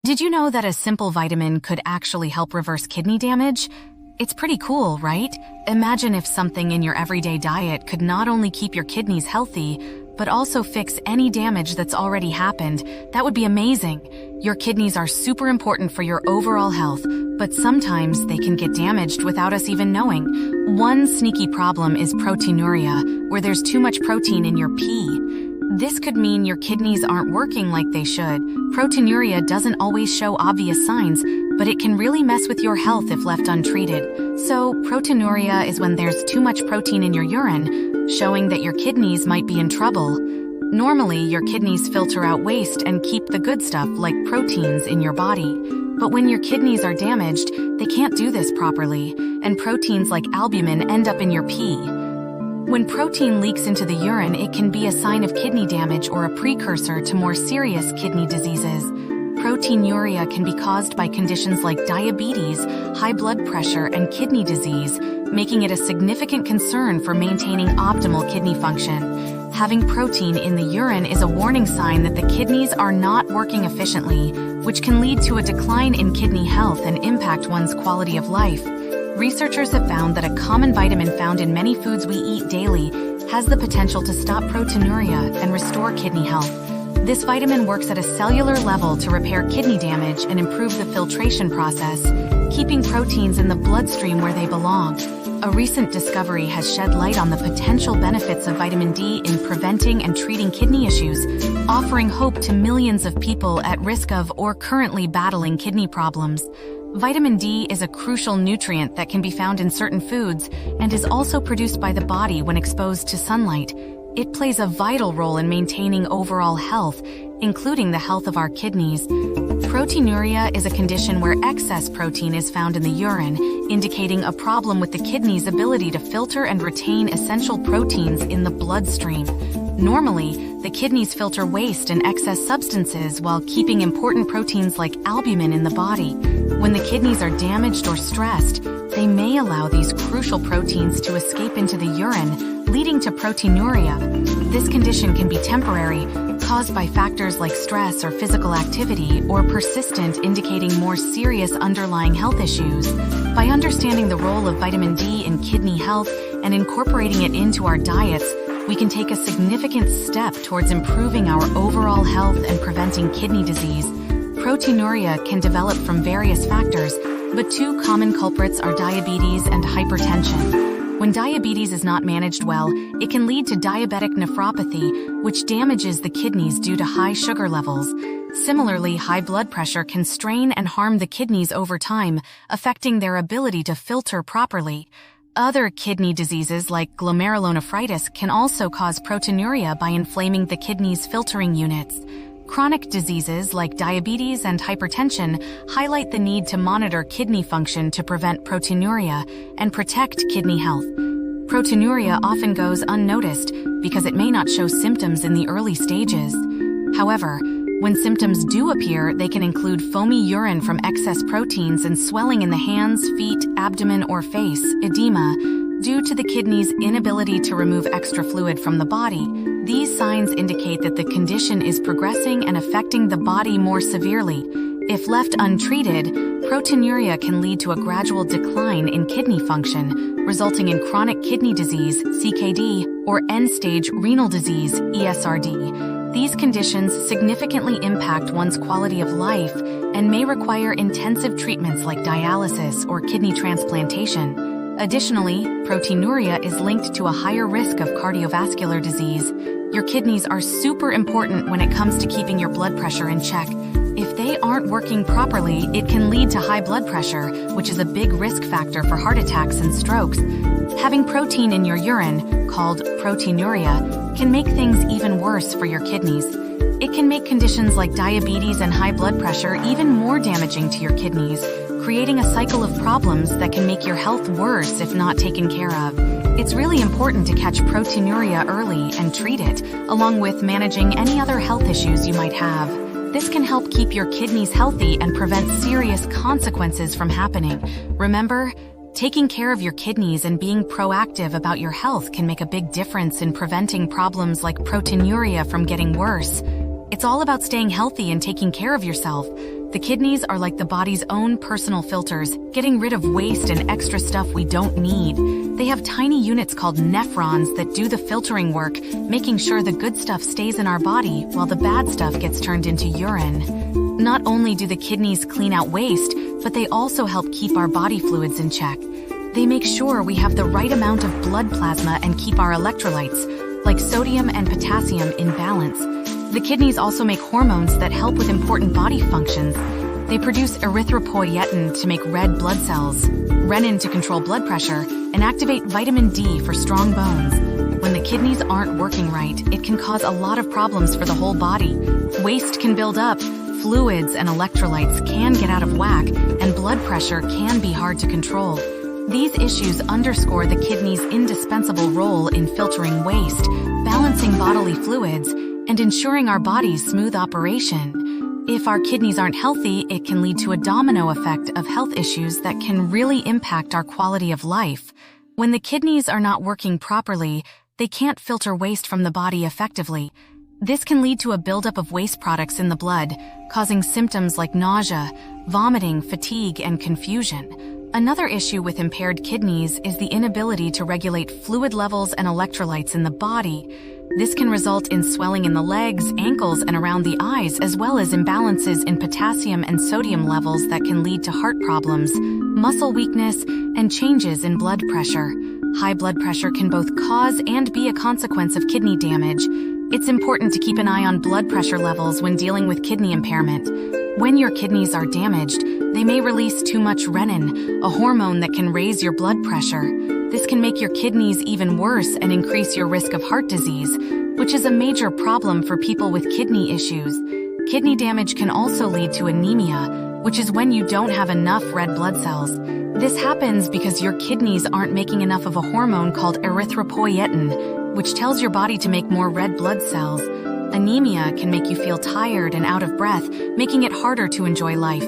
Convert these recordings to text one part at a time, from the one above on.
Did you know that a simple vitamin could actually help reverse kidney damage? It's pretty cool, right? Imagine if something in your everyday diet could not only keep your kidneys healthy, but also fix any damage that's already happened. That would be amazing. Your kidneys are super important for your overall health, but sometimes they can get damaged without us even knowing. One sneaky problem is proteinuria, where there's too much protein in your pee. This could mean your kidneys aren't working like they should. Proteinuria doesn't always show obvious signs, but it can really mess with your health if left untreated. So, proteinuria is when there's too much protein in your urine, showing that your kidneys might be in trouble. Normally, your kidneys filter out waste and keep the good stuff like proteins in your body. But when your kidneys are damaged, they can't do this properly, and proteins like albumin end up in your pee. When protein leaks into the urine, it can be a sign of kidney damage or a precursor to more serious kidney diseases. Proteinuria can be caused by conditions like diabetes, high blood pressure, and kidney disease, making it a significant concern for maintaining optimal kidney function. Having protein in the urine is a warning sign that the kidneys are not working efficiently, which can lead to a decline in kidney health and impact one's quality of life. Researchers have found that a common vitamin found in many foods we eat daily has the potential to stop proteinuria and restore kidney health. This vitamin works at a cellular level to repair kidney damage and improve the filtration process, keeping proteins in the bloodstream where they belong. A recent discovery has shed light on the potential benefits of vitamin D in preventing and treating kidney issues, offering hope to millions of people at risk of or currently battling kidney problems. Vitamin D is a crucial nutrient that can be found in certain foods and is also produced by the body when exposed to sunlight. It plays a vital role in maintaining overall health, including the health of our kidneys. Proteinuria is a condition where excess protein is found in the urine, indicating a problem with the kidney's ability to filter and retain essential proteins in the bloodstream. Normally, the kidneys filter waste and excess substances while keeping important proteins like albumin in the body. When the kidneys are damaged or stressed, they may allow these crucial proteins to escape into the urine, leading to proteinuria. This condition can be temporary, caused by factors like stress or physical activity, or persistent, indicating more serious underlying health issues. By understanding the role of vitamin D in kidney health and incorporating it into our diets, we can take a significant step towards improving our overall health and preventing kidney disease. Proteinuria can develop from various factors, but two common culprits are diabetes and hypertension. When diabetes is not managed well, it can lead to diabetic nephropathy, which damages the kidneys due to high sugar levels. Similarly, high blood pressure can strain and harm the kidneys over time, affecting their ability to filter properly. Other kidney diseases like glomerulonephritis can also cause proteinuria by inflaming the kidney's filtering units. Chronic diseases like diabetes and hypertension highlight the need to monitor kidney function to prevent proteinuria and protect kidney health. Proteinuria often goes unnoticed because it may not show symptoms in the early stages. However, when symptoms do appear, they can include foamy urine from excess proteins and swelling in the hands, feet, abdomen, or face, edema, due to the kidney's inability to remove extra fluid from the body. These signs indicate that the condition is progressing and affecting the body more severely. If left untreated, proteinuria can lead to a gradual decline in kidney function, resulting in chronic kidney disease, CKD, or end-stage renal disease, ESRD. These conditions significantly impact one's quality of life and may require intensive treatments like dialysis or kidney transplantation. Additionally, proteinuria is linked to a higher risk of cardiovascular disease. Your kidneys are super important when it comes to keeping your blood pressure in check. If they aren't working properly, it can lead to high blood pressure, which is a big risk factor for heart attacks and strokes. Having protein in your urine, called proteinuria, can make things even worse for your kidneys. It can make conditions like diabetes and high blood pressure even more damaging to your kidneys, creating a cycle of problems that can make your health worse if not taken care of. It's really important to catch proteinuria early and treat it, along with managing any other health issues you might have. This can help keep your kidneys healthy and prevent serious consequences from happening. Remember, taking care of your kidneys and being proactive about your health can make a big difference in preventing problems like proteinuria from getting worse. It's all about staying healthy and taking care of yourself. The kidneys are like the body's own personal filters, getting rid of waste and extra stuff we don't need. They have tiny units called nephrons that do the filtering work, making sure the good stuff stays in our body while the bad stuff gets turned into urine. Not only do the kidneys clean out waste, but they also help keep our body fluids in check. They make sure we have the right amount of blood plasma and keep our electrolytes, like sodium and potassium, in balance. The kidneys also make hormones that help with important body functions. They produce erythropoietin to make red blood cells, renin to control blood pressure, and activate vitamin D for strong bones. When the kidneys aren't working right, it can cause a lot of problems for the whole body. Waste can build up, fluids and electrolytes can get out of whack, and blood pressure can be hard to control. These issues underscore the kidney's indispensable role in filtering waste, balancing bodily fluids, and ensuring our body's smooth operation. If our kidneys aren't healthy, it can lead to a domino effect of health issues that can really impact our quality of life. When the kidneys are not working properly, they can't filter waste from the body effectively. This can lead to a buildup of waste products in the blood, causing symptoms like nausea, vomiting, fatigue, and confusion. Another issue with impaired kidneys is the inability to regulate fluid levels and electrolytes in the body. This can result in swelling in the legs, ankles, and around the eyes, as well as imbalances in potassium and sodium levels that can lead to heart problems, muscle weakness, and changes in blood pressure. High blood pressure can both cause and be a consequence of kidney damage. It's important to keep an eye on blood pressure levels when dealing with kidney impairment. When your kidneys are damaged, they may release too much renin, a hormone that can raise your blood pressure. This can make your kidneys even worse and increase your risk of heart disease, which is a major problem for people with kidney issues. Kidney damage can also lead to anemia, which is when you don't have enough red blood cells. This happens because your kidneys aren't making enough of a hormone called erythropoietin, which tells your body to make more red blood cells. Anemia can make you feel tired and out of breath, making it harder to enjoy life.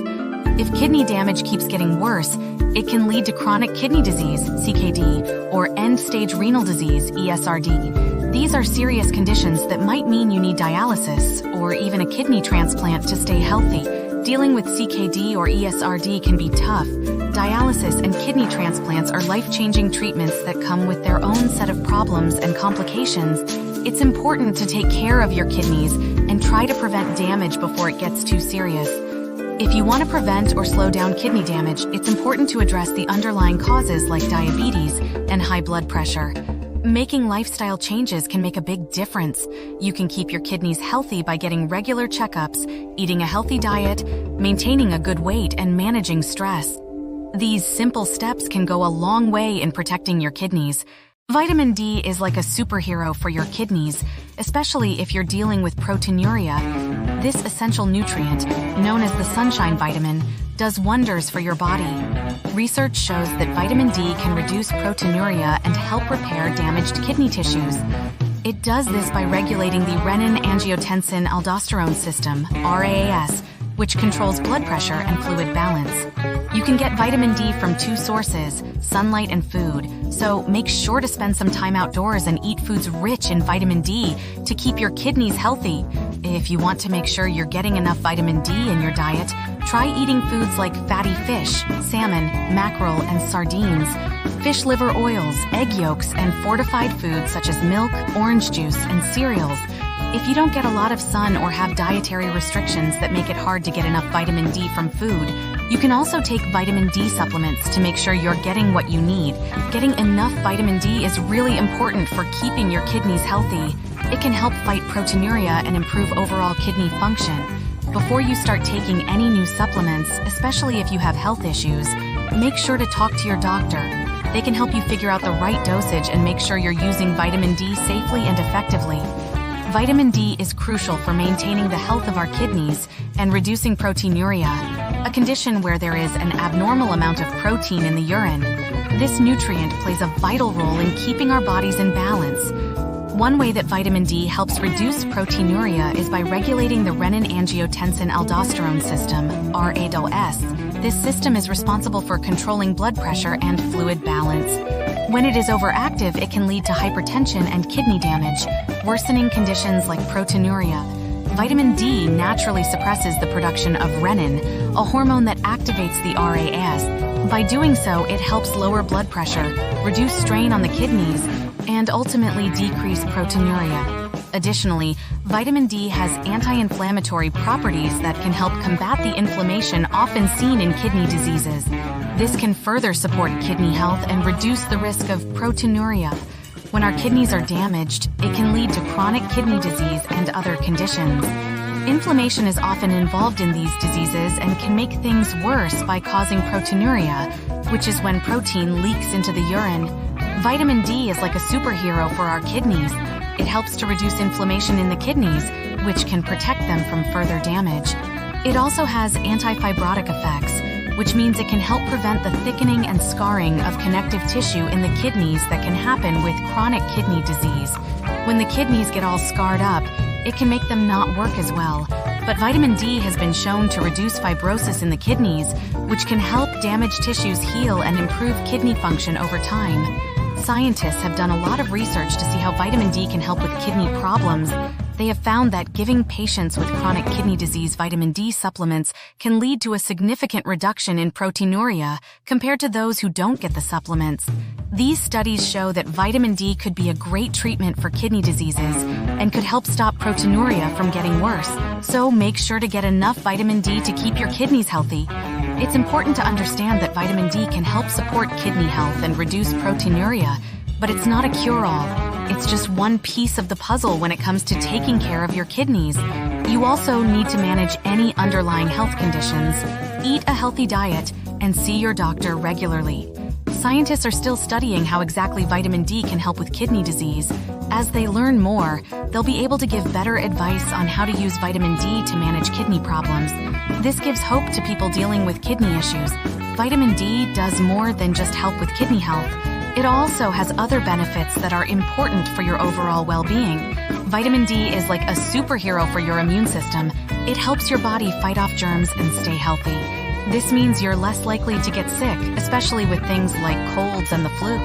If kidney damage keeps getting worse, it can lead to chronic kidney disease, CKD, or end-stage renal disease, ESRD. These are serious conditions that might mean you need dialysis or even a kidney transplant to stay healthy. Dealing with CKD or ESRD can be tough. Dialysis and kidney transplants are life-changing treatments that come with their own set of problems and complications. It's important to take care of your kidneys and try to prevent damage before it gets too serious. If you want to prevent or slow down kidney damage, it's important to address the underlying causes like diabetes and high blood pressure. Making lifestyle changes can make a big difference. You can keep your kidneys healthy by getting regular checkups, eating a healthy diet, maintaining a good weight, and managing stress. These simple steps can go a long way in protecting your kidneys. Vitamin D is like a superhero for your kidneys, especially if you're dealing with proteinuria. This essential nutrient, known as the sunshine vitamin, does wonders for your body. Research shows that vitamin D can reduce proteinuria and help repair damaged kidney tissues. It does this by regulating the renin-angiotensin-aldosterone system, RAAS, which controls blood pressure and fluid balance. You can get vitamin D from two sources, sunlight and food, so make sure to spend some time outdoors and eat foods rich in vitamin D to keep your kidneys healthy. If you want to make sure you're getting enough vitamin D in your diet, try eating foods like fatty fish, salmon, mackerel, and sardines, fish liver oils, egg yolks, and fortified foods such as milk, orange juice, and cereals. If you don't get a lot of sun or have dietary restrictions that make it hard to get enough vitamin D from food, you can also take vitamin D supplements to make sure you're getting what you need. Getting enough vitamin D is really important for keeping your kidneys healthy. It can help fight proteinuria and improve overall kidney function. Before you start taking any new supplements, especially if you have health issues, make sure to talk to your doctor. They can help you figure out the right dosage and make sure you're using vitamin D safely and effectively. Vitamin D is crucial for maintaining the health of our kidneys and reducing proteinuria, a condition where there is an abnormal amount of protein in the urine. This nutrient plays a vital role in keeping our bodies in balance. One way that vitamin D helps reduce proteinuria is by regulating the renin-angiotensin-aldosterone system, RAAS. This system is responsible for controlling blood pressure and fluid balance. When it is overactive, it can lead to hypertension and kidney damage, worsening conditions like proteinuria. Vitamin D naturally suppresses the production of renin, a hormone that activates the RAS. By doing so, it helps lower blood pressure, reduce strain on the kidneys, and ultimately decrease proteinuria. Additionally, vitamin D has anti-inflammatory properties that can help combat the inflammation often seen in kidney diseases. This can further support kidney health and reduce the risk of proteinuria. When our kidneys are damaged, it can lead to chronic kidney disease and other conditions. Inflammation is often involved in these diseases and can make things worse by causing proteinuria, which is when protein leaks into the urine. Vitamin D is like a superhero for our kidneys. It helps to reduce inflammation in the kidneys, which can protect them from further damage. It also has anti-fibrotic effects, which means it can help prevent the thickening and scarring of connective tissue in the kidneys that can happen with chronic kidney disease. When the kidneys get all scarred up, it can make them not work as well. But vitamin D has been shown to reduce fibrosis in the kidneys, which can help damaged tissues heal and improve kidney function over time. Scientists have done a lot of research to see how vitamin D can help with kidney problems. They have found that giving patients with chronic kidney disease vitamin D supplements can lead to a significant reduction in proteinuria compared to those who don't get the supplements. These studies show that vitamin D could be a great treatment for kidney diseases and could help stop proteinuria from getting worse. So make sure to get enough vitamin D to keep your kidneys healthy. It's important to understand that vitamin D can help support kidney health and reduce proteinuria, but it's not a cure-all. It's just one piece of the puzzle when it comes to taking care of your kidneys. You also need to manage any underlying health conditions, eat a healthy diet, and see your doctor regularly. Scientists are still studying how exactly vitamin D can help with kidney disease. As they learn more, they'll be able to give better advice on how to use vitamin D to manage kidney problems. This gives hope to people dealing with kidney issues. Vitamin D does more than just help with kidney health. It also has other benefits that are important for your overall well-being. Vitamin D is like a superhero for your immune system. It helps your body fight off germs and stay healthy. This means you're less likely to get sick, especially with things like colds and the flu.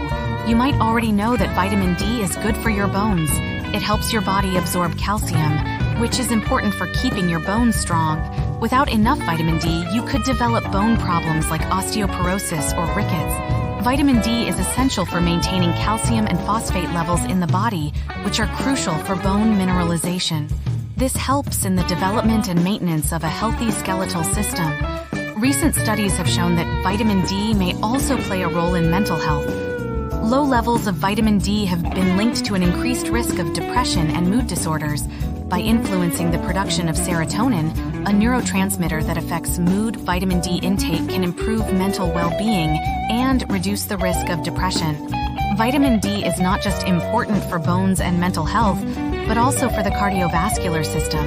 You might already know that vitamin D is good for your bones. It helps your body absorb calcium, which is important for keeping your bones strong. Without enough vitamin D, you could develop bone problems like osteoporosis or rickets. Vitamin D is essential for maintaining calcium and phosphate levels in the body, which are crucial for bone mineralization. This helps in the development and maintenance of a healthy skeletal system. Recent studies have shown that vitamin D may also play a role in mental health. Low levels of vitamin D have been linked to an increased risk of depression and mood disorders. By influencing the production of serotonin, a neurotransmitter that affects mood, vitamin D intake can improve mental well-being and reduce the risk of depression. Vitamin D is not just important for bones and mental health, but also for the cardiovascular system.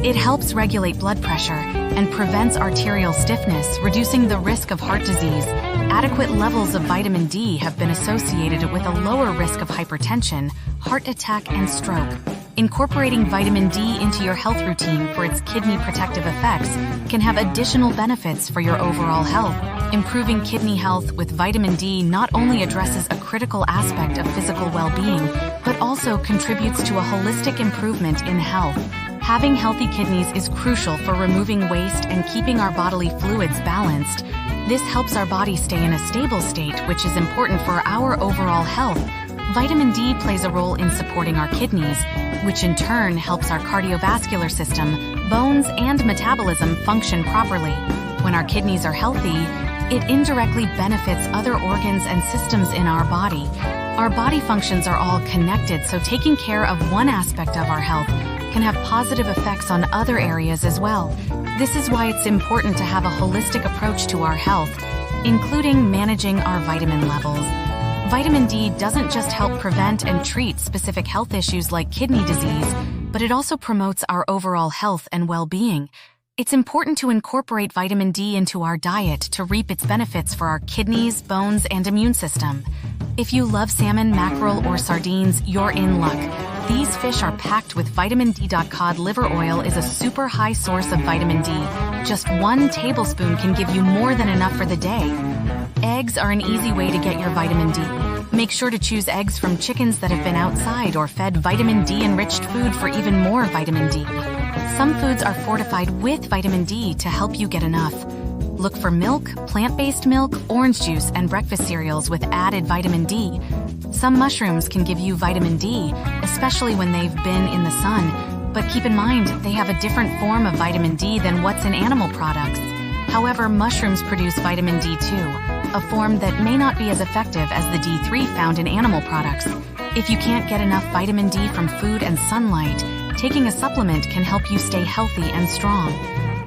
It helps regulate blood pressure and prevents arterial stiffness, reducing the risk of heart disease. Adequate levels of vitamin D have been associated with a lower risk of hypertension, heart attack, and stroke. Incorporating vitamin D into your health routine for its kidney protective effects can have additional benefits for your overall health. Improving kidney health with vitamin D not only addresses a critical aspect of physical well-being, but also contributes to a holistic improvement in health. Having healthy kidneys is crucial for removing waste and keeping our bodily fluids balanced. This helps our body stay in a stable state, which is important for our overall health. Vitamin D plays a role in supporting our kidneys, which in turn helps our cardiovascular system, bones, and metabolism function properly. When our kidneys are healthy, it indirectly benefits other organs and systems in our body. Our body functions are all connected, so taking care of one aspect of our health can have positive effects on other areas as well. This is why it's important to have a holistic approach to our health, including managing our vitamin levels. Vitamin D doesn't just help prevent and treat specific health issues like kidney disease, but it also promotes our overall health and well-being. It's important to incorporate vitamin D into our diet to reap its benefits for our kidneys, bones, and immune system. If you love salmon, mackerel, or sardines, you're in luck. These fish are packed with vitamin D. Cod liver oil is a super high source of vitamin D. Just 1 tablespoon can give you more than enough for the day. Eggs are an easy way to get your vitamin D. Make sure to choose eggs from chickens that have been outside or fed vitamin D-enriched food for even more vitamin D. Some foods are fortified with vitamin D to help you get enough. Look for milk, plant-based milk, orange juice, and breakfast cereals with added vitamin D. Some mushrooms can give you vitamin D, especially when they've been in the sun, but keep in mind they have a different form of vitamin D than what's in animal products. However, mushrooms produce vitamin D too, a form that may not be as effective as the D3 found in animal products. If you can't get enough vitamin D from food and sunlight, taking a supplement can help you stay healthy and strong.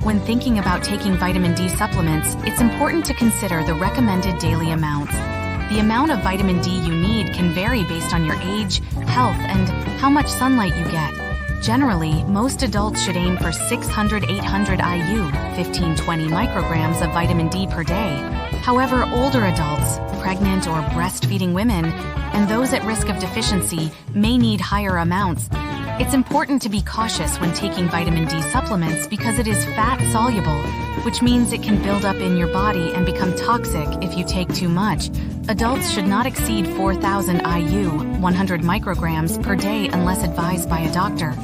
When thinking about taking vitamin D supplements, it's important to consider the recommended daily amounts. The amount of vitamin D you need can vary based on your age, health, and how much sunlight you get. Generally, most adults should aim for 600-800 IU, 15-20 micrograms of vitamin D per day. However, older adults, pregnant or breastfeeding women, and those at risk of deficiency may need higher amounts. It's important to be cautious when taking vitamin D supplements because it is fat-soluble, which means it can build up in your body and become toxic if you take too much. Adults should not exceed 4,000 IU, 100 micrograms per day unless advised by a doctor.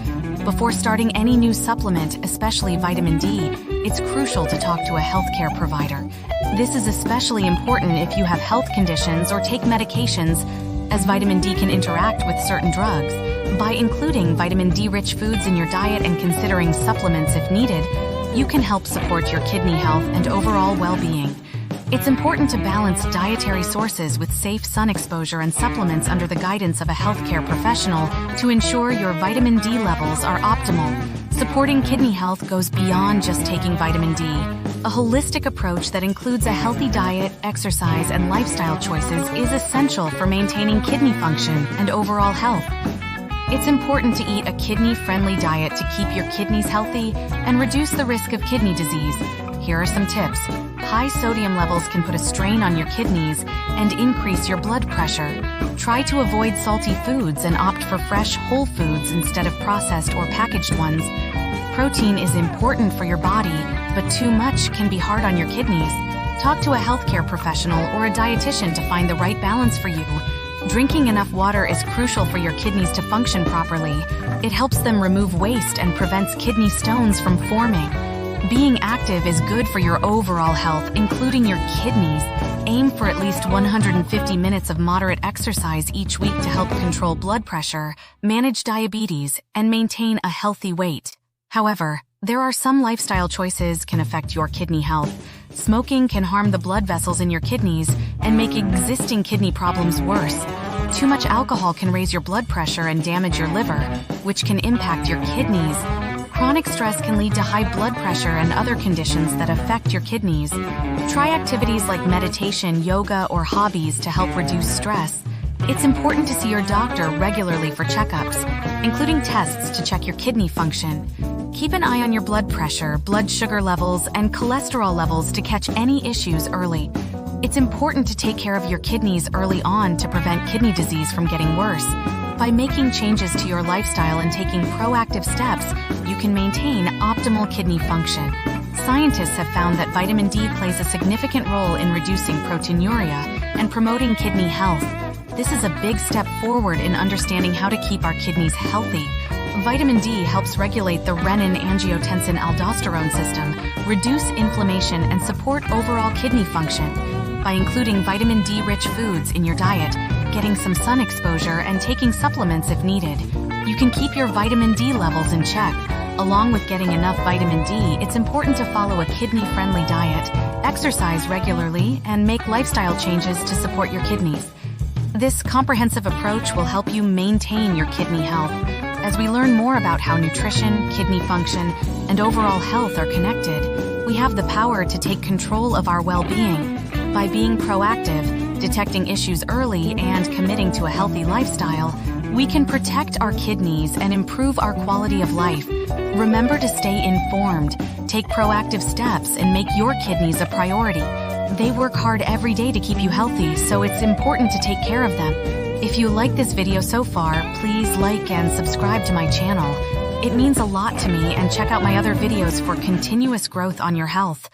Before starting any new supplement, especially vitamin D, it's crucial to talk to a healthcare provider. This is especially important if you have health conditions or take medications, as vitamin D can interact with certain drugs. By including vitamin D-rich foods in your diet and considering supplements if needed, you can help support your kidney health and overall well-being. It's important to balance dietary sources with safe sun exposure and supplements under the guidance of a healthcare professional to ensure your vitamin D levels are optimal. Supporting kidney health goes beyond just taking vitamin D. A holistic approach that includes a healthy diet, exercise, and lifestyle choices is essential for maintaining kidney function and overall health. It's important to eat a kidney-friendly diet to keep your kidneys healthy and reduce the risk of kidney disease. Here are some tips. High sodium levels can put a strain on your kidneys and increase your blood pressure. Try to avoid salty foods and opt for fresh, whole foods instead of processed or packaged ones. Protein is important for your body, but too much can be hard on your kidneys. Talk to a healthcare professional or a dietitian to find the right balance for you. Drinking enough water is crucial for your kidneys to function properly. It helps them remove waste and prevents kidney stones from forming. Being active is good for your overall health, including your kidneys. Aim for at least 150 minutes of moderate exercise each week to help control blood pressure, manage diabetes, and maintain a healthy weight. However, there are some lifestyle choices can affect your kidney health. Smoking can harm the blood vessels in your kidneys and make existing kidney problems worse. Too much alcohol can raise your blood pressure and damage your liver, which can impact your kidneys. Chronic stress can lead to high blood pressure and other conditions that affect your kidneys. Try activities like meditation, yoga, or hobbies to help reduce stress. It's important to see your doctor regularly for checkups, including tests to check your kidney function. Keep an eye on your blood pressure, blood sugar levels, and cholesterol levels to catch any issues early. It's important to take care of your kidneys early on to prevent kidney disease from getting worse. By making changes to your lifestyle and taking proactive steps, you can maintain optimal kidney function. Scientists have found that vitamin D plays a significant role in reducing proteinuria and promoting kidney health. This is a big step forward in understanding how to keep our kidneys healthy. Vitamin D helps regulate the renin-angiotensin-aldosterone system, reduce inflammation, and support overall kidney function. By including vitamin D-rich foods in your diet, getting some sun exposure, and taking supplements if needed, you can keep your vitamin D levels in check. Along with getting enough vitamin D, it's important to follow a kidney-friendly diet, exercise regularly, and make lifestyle changes to support your kidneys. This comprehensive approach will help you maintain your kidney health. As we learn more about how nutrition, kidney function, and overall health are connected, we have the power to take control of our well-being. By being proactive, detecting issues early, and committing to a healthy lifestyle, we can protect our kidneys and improve our quality of life. Remember to stay informed, take proactive steps, and make your kidneys a priority. They work hard every day to keep you healthy, so it's important to take care of them. If you like this video so far, please like and subscribe to my channel. It means a lot to me, and check out my other videos for continuous growth on your health.